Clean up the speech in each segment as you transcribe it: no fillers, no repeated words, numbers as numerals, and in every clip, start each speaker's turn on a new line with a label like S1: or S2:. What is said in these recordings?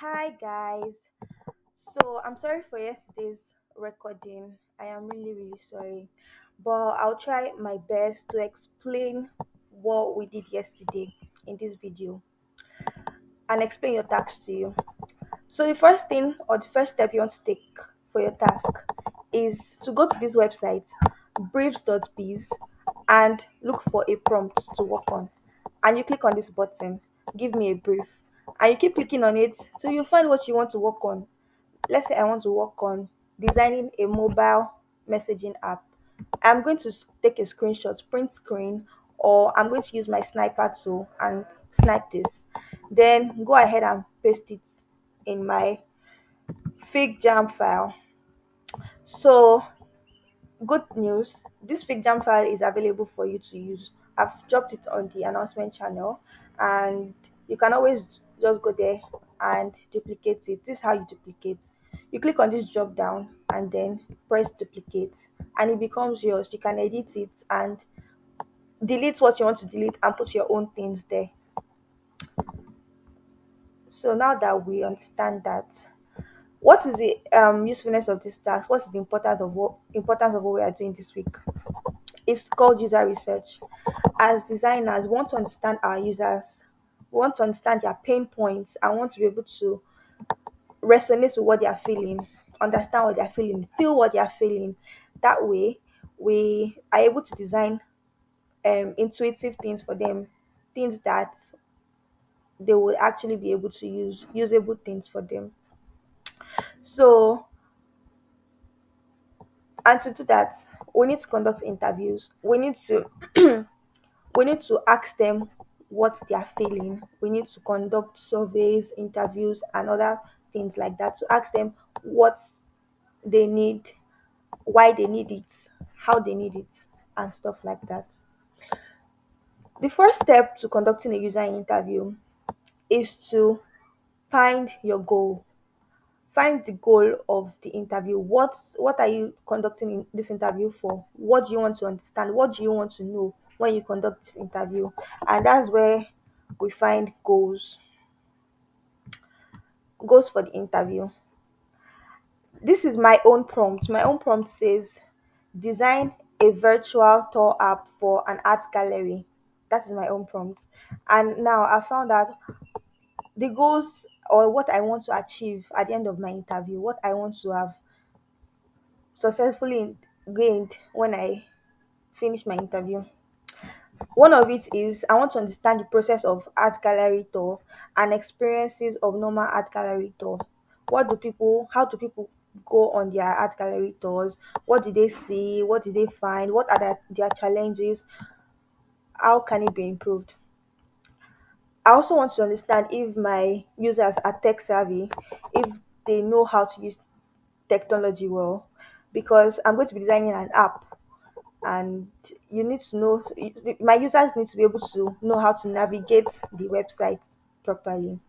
S1: Hi guys. So I'm sorry for yesterday's recording. I am really sorry. But I'll try my best to explain what we did yesterday in this video and explain your task to you. So the first thing or the first step you want to take for your task is to go to this website briefs.biz and look for a prompt to work on. And you click on this button, give me a brief. And you keep clicking on it till you find what you want to work on. Let's say I want to work on designing a mobile messaging app. I'm going to take a screenshot, print screen, or I'm going to use my sniper tool and snipe this. Then go ahead and paste it in my fig jam file. So, good news, this fig jam file is available for you to use. I've dropped it on the announcement channel, and you can always just go there and duplicate it. This is how you duplicate. You click on this drop down and then press duplicate, and it becomes yours. You can edit it and delete what you want to delete and put your own things there. So now that we understand that, what is the usefulness of this task? What is the importance of what we are doing this week? It's called user research. As designers, we want to understand our users, we want to understand their pain points, and want to be able to resonate with what they are feeling, understand what they are feeling, feel what they are feeling. That way, we are able to design intuitive things for them, things that they would actually be able to use, usable things for them. So, and to do that, we need to conduct interviews. We need to ask them what they are feeling. We need to conduct surveys, interviews, and other things like that to ask them what they need, why they need it, how they need it, and stuff like that. The first step to conducting a user interview is to find your goal. Find the goal of the interview. What are you conducting in this interview for? What do you want to understand? What do you want to know when you conduct this interview? And that's where we find goals for the interview. This is my own prompt. My own prompt says design a virtual tour app for an art gallery. That is my own prompt. And now I found out the goals or what I want to achieve at the end of my interview, what I want to have successfully gained when I finish my interview. One of it is I want to understand the process of art gallery tour and experiences of normal art gallery tour. How do people go on their art gallery tours? What do they see? What do they find? What are their challenges? How can it be improved? I also want to understand if my users are tech savvy, if they know how to use technology well, because I'm going to be designing an app and you need to know my users need to be able to know how to navigate the website properly.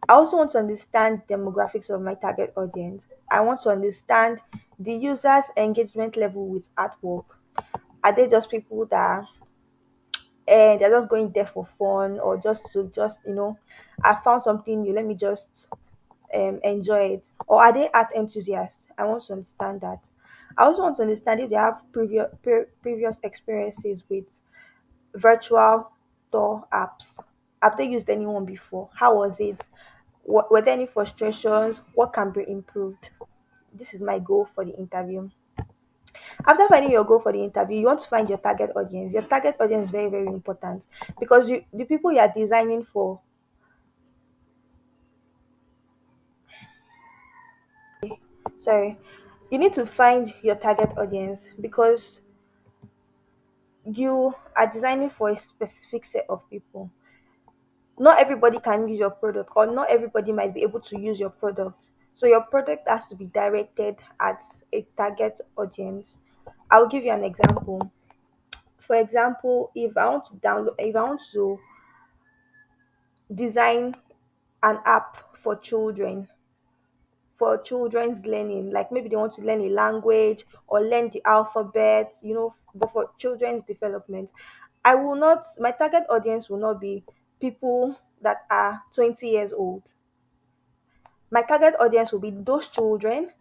S1: I also want to understand demographics of my target audience. I want to understand the users engagement level with artwork. Are they just people that they're just going there for fun, or just I found something new, let me just enjoy it, or are they art enthusiasts? I want to understand that. I also want to understand if they have previous experiences with virtual tour apps. Have they used anyone before? How was it? Were there any frustrations? What can be improved? This is my goal for the interview. After finding your goal for the interview, you want to find your target audience. Your target audience is very important because the people you are designing for, sorry, you need to find your target audience because you are designing for a specific set of people. Not everybody can use your product, or not everybody might be able to use your product. So your product has to be directed at a target audience. I'll give you an example. For example, if I want to design an app for children, for children's learning, like maybe they want to learn a language or learn the alphabet, but for children's development, my target audience will not be people that are 20 years old. My target audience will be those children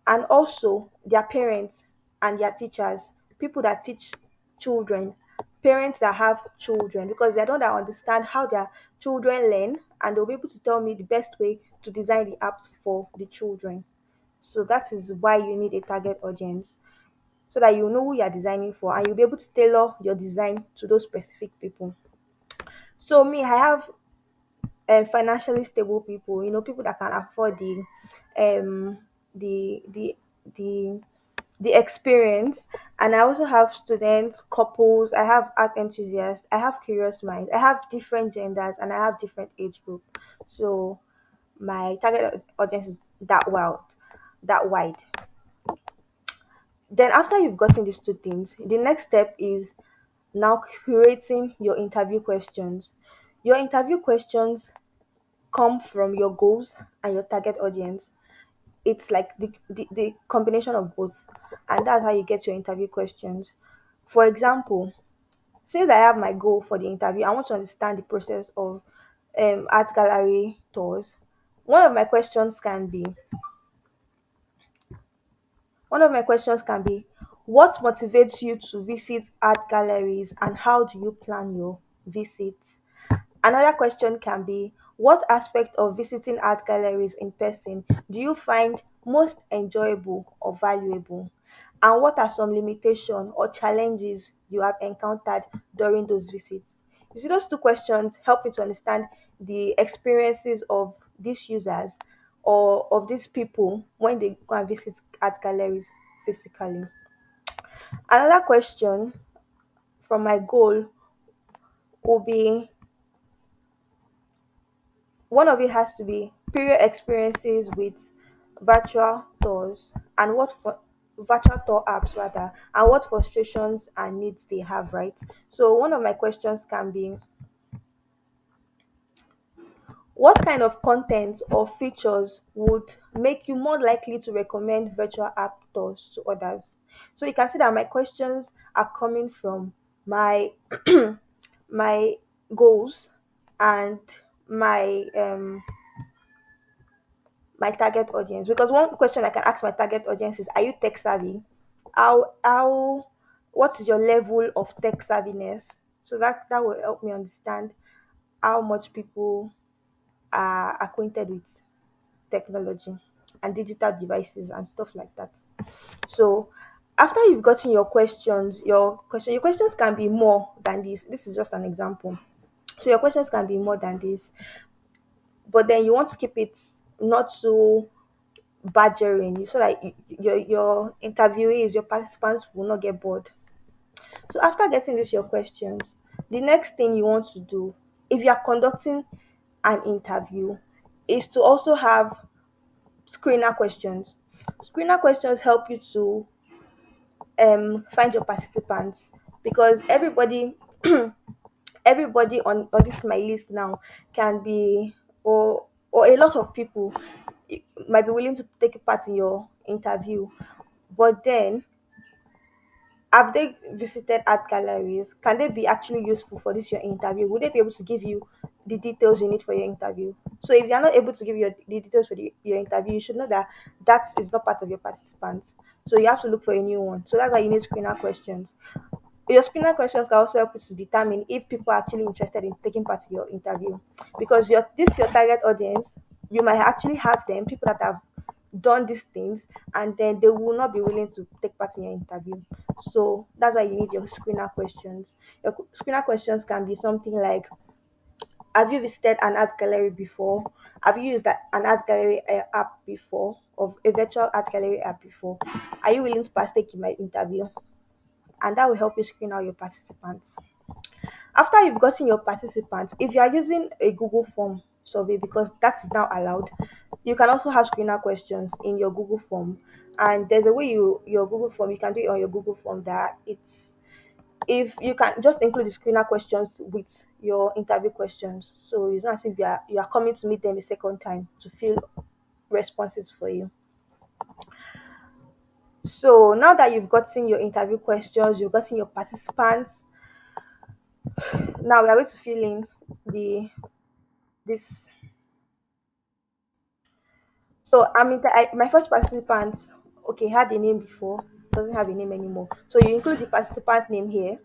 S1: and also their parents and their teachers, people that teach children, parents that have children, because they don't understand how their children learn, and they'll be able to tell me the best way to design the apps for the children. So that is why you need a target audience, so that you know who you're designing for and you'll be able to tailor your design to those specific people. So me, I have financially stable people, people that can afford um the the the the experience. And I also have students, couples, I have art enthusiasts, I have curious minds, I have different genders, and I have different age group. So my target audience is that wide. Then after you've gotten these two things, the next step is now curating your interview questions. Your interview questions come from your goals and your target audience. It's like the combination of both, and that's how you get your interview questions. For example, since I have my goal for the interview, I want to understand the process of art gallery tours. One of my questions can be one of my questions can be what motivates you to visit art galleries and how do you plan your visits? Another question can be what aspect of visiting art galleries in person do you find most enjoyable or valuable? And what are some limitations or challenges you have encountered during those visits? You see, those two questions help me to understand the experiences of these users or of these people when they go and visit art galleries physically. Another question from my goal will be one of it has to be period experiences with virtual tours and what for virtual tour apps rather, and what frustrations and needs they have, right? So one of my questions can be what kind of content or features would make you more likely to recommend virtual app tours to others? So you can see that my questions are coming from my my goals and my target audience, because one question I can ask my target audience is, are you tech savvy? How what is your level of tech savviness? So that will help me understand how much people are acquainted with technology and digital devices and stuff like that. So after you've gotten your questions can be more than this. This is just an example. So your questions can be more than this, but then you want to keep it not so badgering, so that your interviewees, your participants will not get bored. So after getting this your questions, the next thing you want to do if you are conducting an interview is to also have screener questions. Screener questions help you to find your participants, because everybody on this my list now can be, or a lot of people might be willing to take part in your interview, but then have they visited art galleries? Can they be actually useful for this your interview? Would they be able to give you the details you need for your interview? So if they are not able to give you the details for your interview, you should know that that is not part of your participants. So you have to look for a new one. So that's why you need screener questions. Your screener questions can also help you to determine if people are actually interested in taking part in your interview, because your target audience, you might actually have them people that have done these things, and then they will not be willing to take part in your interview. So that's why you need your screener questions. Your screener questions can be something like, have you visited an art gallery before? Have you used an art gallery app before, or a virtual art gallery app before? Are you willing to partake in my interview? And that will help you screen out your participants. After you've gotten your participants, if you are using a Google form survey, because that is now allowed, you can also have screener questions in your Google form. And there's a way your Google form, you can do it on your Google form, that it's if you can just include the screener questions with your interview questions. So it's not as if you are coming to meet them a second time to fill responses for you. So now that you've gotten your interview questions, you've gotten your participants, now we are going to fill in the this So my first participant, okay, had a name before, doesn't have a name anymore. So you include the participant name here.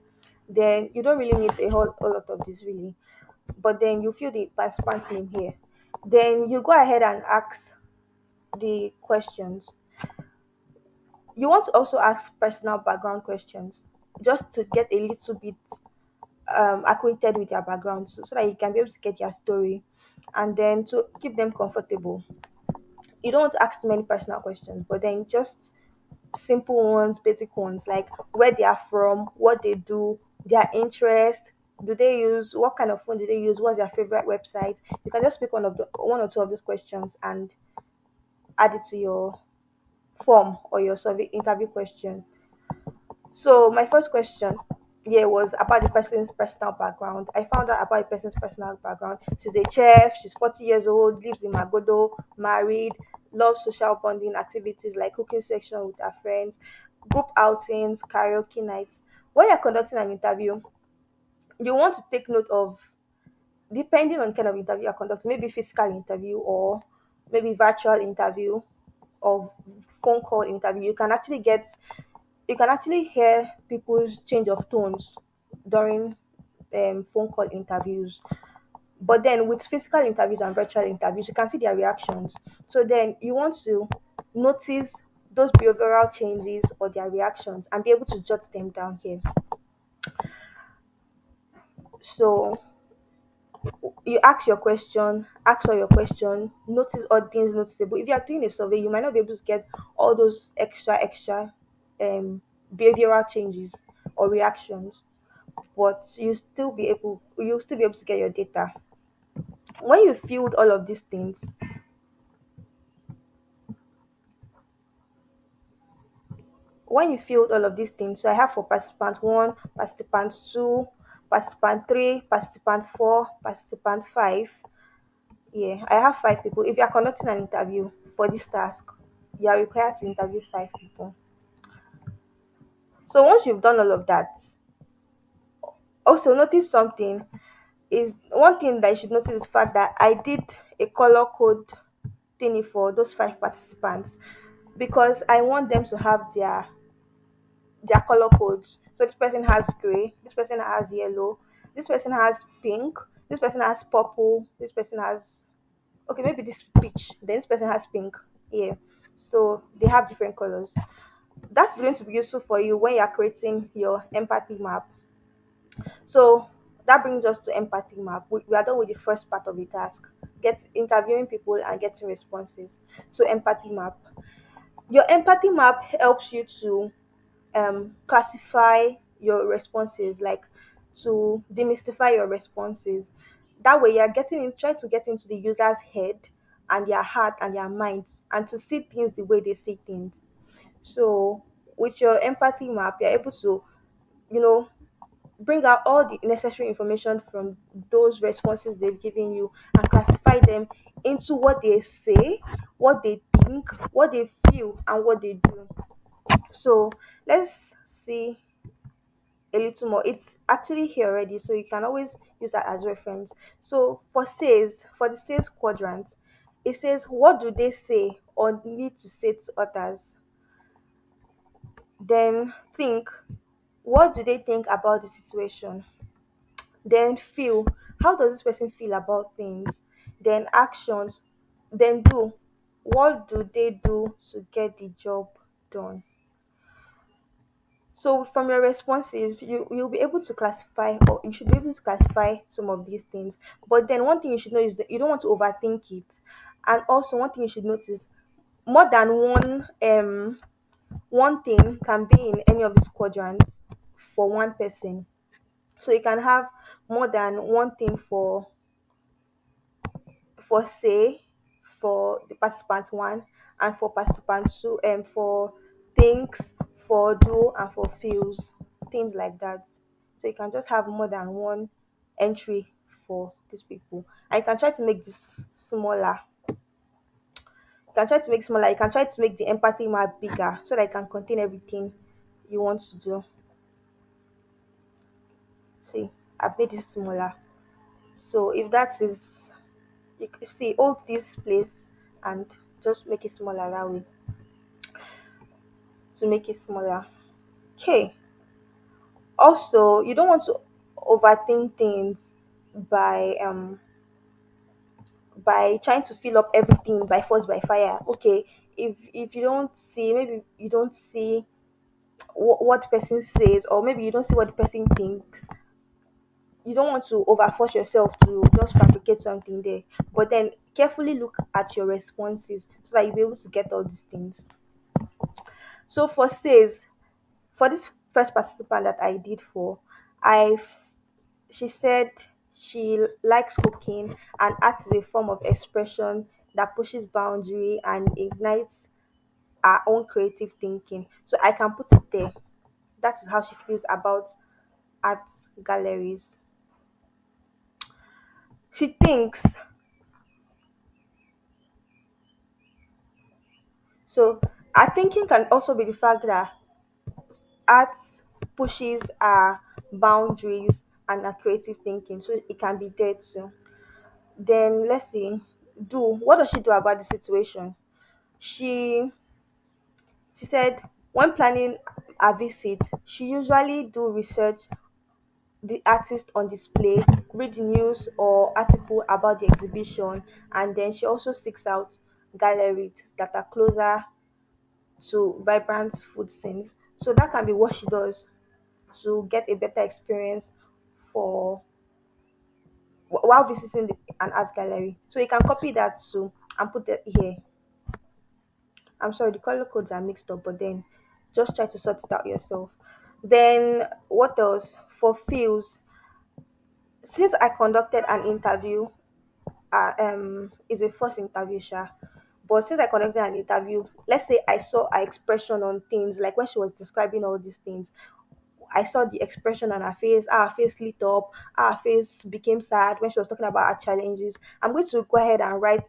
S1: Then you don't really need a lot of this really, but then you fill the participant name here. Then you go ahead and ask the questions. You want to also ask personal background questions just to get a little bit acquainted with their background, so that you can be able to get their story, and then to keep them comfortable. You don't want to ask too many personal questions, but then just simple ones, basic ones, like where they are from, what they do, their interest, do they use, what kind of phone do they use, what's their favorite website. You can just pick one or two of those questions and add it to your form or your survey interview question. So my first question here was about the person's personal background. I found out about the person's personal background. She's a chef, she's 40 years old, lives in Magodo, married, loves social bonding activities like cooking section with her friends, group outings, karaoke nights. When you're conducting an interview, you want to take note of, depending on kind of interview you're conducting, maybe physical interview or maybe virtual interview or phone call interview, you can actually hear people's change of tones during phone call interviews. But then with physical interviews and virtual interviews, you can see their reactions. So then you want to notice those behavioral changes or their reactions and be able to jot them down here. So you ask all your question, notice all things noticeable. If you are doing a survey, you might not be able to get all those extra um behavioral changes or reactions, but you'll still be able to get your data. When you filled all of these things, so I have for participant one, participant two, participant three, participant four, participant five. Yeah, I have five people. If you are conducting an interview for this task, you are required to interview five people. So once you've done all of that, also notice something is one thing that you should notice is the fact that I did a color code thingy for those five participants, because I want them to have their color codes. So this person has gray, this person has yellow, this person has pink, this person has purple, this person has, okay, maybe this peach, then this person has pink. Yeah. So they have different colors. That's going to be useful for you when you're creating your empathy map. So that brings us to empathy map. We are done with the first part of the task. Get interviewing people and getting responses. So empathy map. Your empathy map helps you to classify your responses, like to demystify your responses. That way you're try to get into the user's head and their heart and their minds, and to see things the way they see things. So with your empathy map, you're able to, you know, bring out all the necessary information from those responses they've given you and classify them into what they say, what they think, what they feel, and what they do. So let's see a little more. It's actually here already, so you can always use that as reference. So for the sales quadrant, it says what do they say or need to say to others. Then think, what do they think about the situation? Then feel, how does this person feel about things? Then actions. Then do, what do they do to get the job done? So from your responses, you'll be able to classify, or you should be able to classify some of these things. But then one thing you should know is that you don't want to overthink it. And also one thing you should notice, more than one thing can be in any of these quadrants for one person. So you can have more than one thing for say, for the participant one, and for participant two, and for thinks, for do, and for feels, things like that. So you can just have more than one entry for these people. I can try to make this smaller. You can try to make smaller. You can try to make the empathy map bigger so that it can contain everything you want to do. See, I've made it smaller. So if that is, you can see hold this place and just make it smaller that way, to make it smaller. Okay. Also, you don't want to overthink things by trying to fill up everything by force by fire. Okay, if you don't see, maybe you don't see what the person says, or maybe you don't see what the person thinks, you don't want to overforce yourself to just fabricate something there. But then carefully look at your responses so that you'll be able to get all these things. So for says, for this first participant that I did for, I she said she likes cooking and art is a form of expression that pushes boundary and ignites our own creative thinking. So I can put it there. That is how she feels about art galleries. She thinks so. Our thinking can also be the fact that art pushes our boundaries and our creative thinking. So it can be there too. Then let's see. Do what does she do about the situation? She she said when planning a visit, she usually do research the artist on display, read the news or article about the exhibition, and then she also seeks out galleries that are closer to vibrant food scenes. So that can be what she does to get a better experience for while visiting an art gallery. So you can copy that too and put it here. I'm sorry, the color codes are mixed up, but then just try to sort it out yourself. Then what else? For fields, since I conducted an interview, is a first interview, sha. But since I conducted an interview, let's say I saw her expression on things, like when she was describing all these things, I saw the expression on her face, how her face lit up, how her face became sad when she was talking about her challenges. I'm going to go ahead and write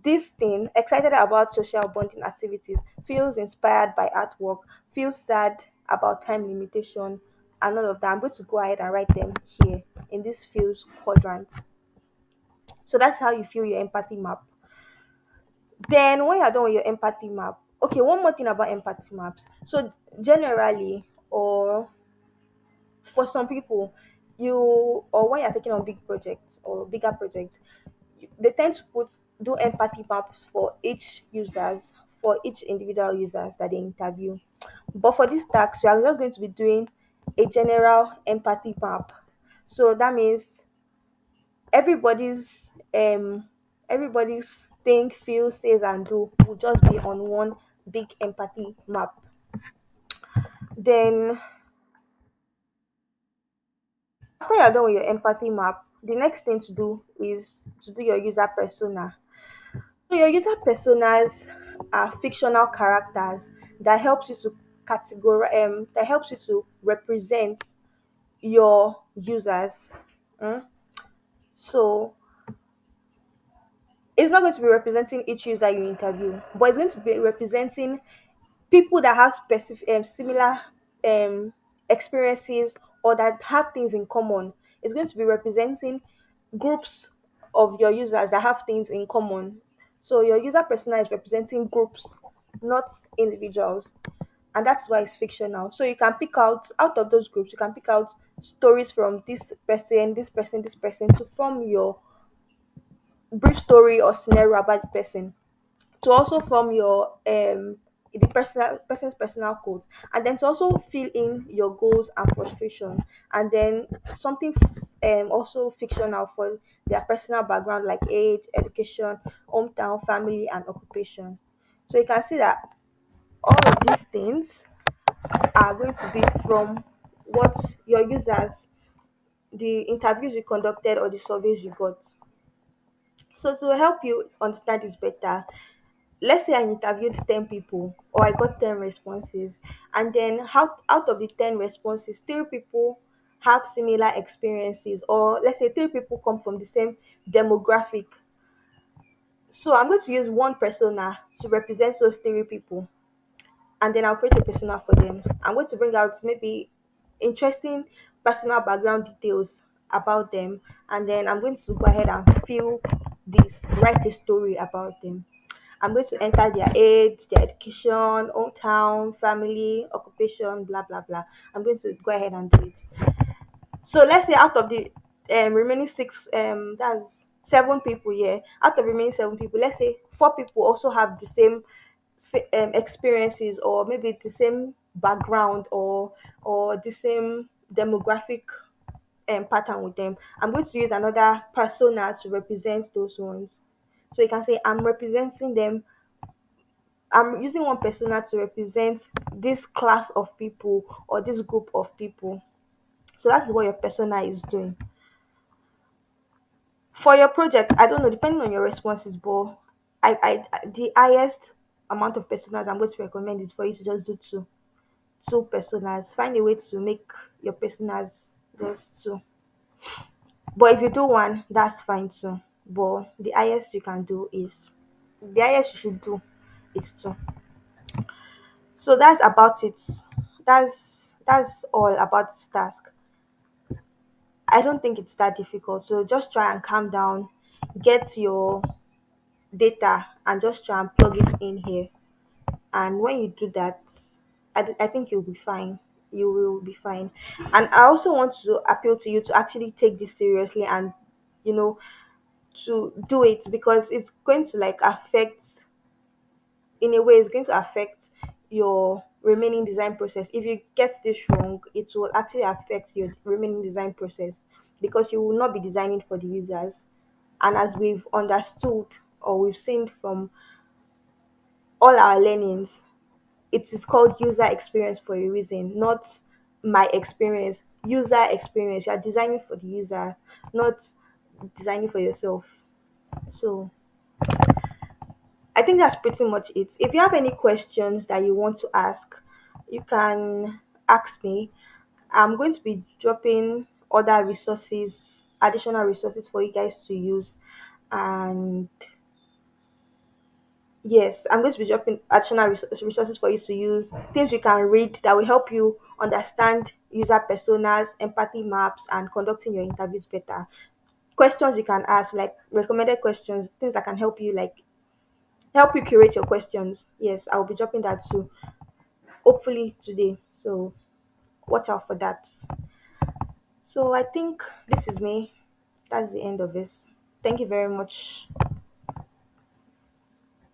S1: this thing, excited about social bonding activities, feels inspired by artwork, feels sad about time limitation, and all of that. I'm going to go ahead and write them here in this feels quadrant. So that's how you feel your empathy map. Then when you're done with your empathy map, okay, one more thing about empathy maps. So generally, or for some people, you or when you're taking on big projects or bigger projects, they tend to put do empathy maps for each users, for each individual users that they interview. But for this task, we are just going to be doing a general empathy map. So that means everybody's everybody's think, feel, says, and do will just be on one big empathy map. Then after you're done with your empathy map, the next thing to do is to do your user persona. So your user personas are fictional characters that helps you to that helps you to represent your users. Mm? So it's not going to be representing each user you interview, but it's going to be representing people that have specific similar um experiences or that have things in common. It's going to be representing groups of your users that have things in common. So your user persona is representing groups, not individuals, and that's why it's fictional. So you can pick out of those groups, you can pick out stories from this person, this person, this person to form your brief story or scenario about the person, to also form your the person's personal code, and then to also fill in your goals and frustration, and then something also fictional for their personal background like age, education, hometown, family, and occupation. So you can see that all of these things are going to be from what your users, the interviews you conducted or the surveys you got. So to help you understand this better, let's say I interviewed 10 people or I got 10 responses, and then out of the 10 responses, 3 people have similar experiences, or let's say 3 people come from the same demographic. So I'm going to use one persona to represent those 3 people, and then I'll create a persona for them. I'm going to bring out maybe interesting personal background details about them, and then I'm going to go ahead and fill this, write a story about them. I'm going to enter their age, their education, hometown, family, occupation, blah blah blah. I'm going to go ahead and do it. So let's say out of the remaining six, that's seven people here. Out of remaining seven people, let's say four people also have the same experiences, or maybe the same background, or the same demographic pattern with them. I'm going to use another persona to represent those ones. So you can say I'm representing them. I'm using one persona to represent this class of people or this group of people. So that's what your persona is doing. For your project, I don't know, depending on your responses, but the highest amount of personas I'm going to recommend is for you to just do two personas. Find a way to make your personas just two. But if you do one, that's fine too. But the highest you should do is two. So that's about it. That's all about this task. I don't think it's that difficult. So just try and calm down, get your data, and just try and plug it in here. And when you do that, I think you'll be fine. You will be fine. And I also want to appeal to you to actually take this seriously, and you know to do it, because it's going to like affect, in a way it's going to affect your remaining design process. If you get this wrong, it will actually affect your remaining design process, because you will not be designing for the users. And as we've understood, or we've seen from all our learnings, it is called user experience for a reason, not my experience. User experience, you are designing for the user, not designing for yourself. So I think that's pretty much it. If you have any questions that you want to ask, you can ask me. I'm going to be dropping other resources, additional resources for you guys to use. And yes, I'm going to be dropping additional resources for you to use, things you can read that will help you understand user personas, empathy maps, and conducting your interviews better. Questions you can ask, like recommended questions, things that can help you curate your questions. Yes, I'll be dropping that too, hopefully today. So watch out for that. So I think this is me. That's the end of this. Thank you very much.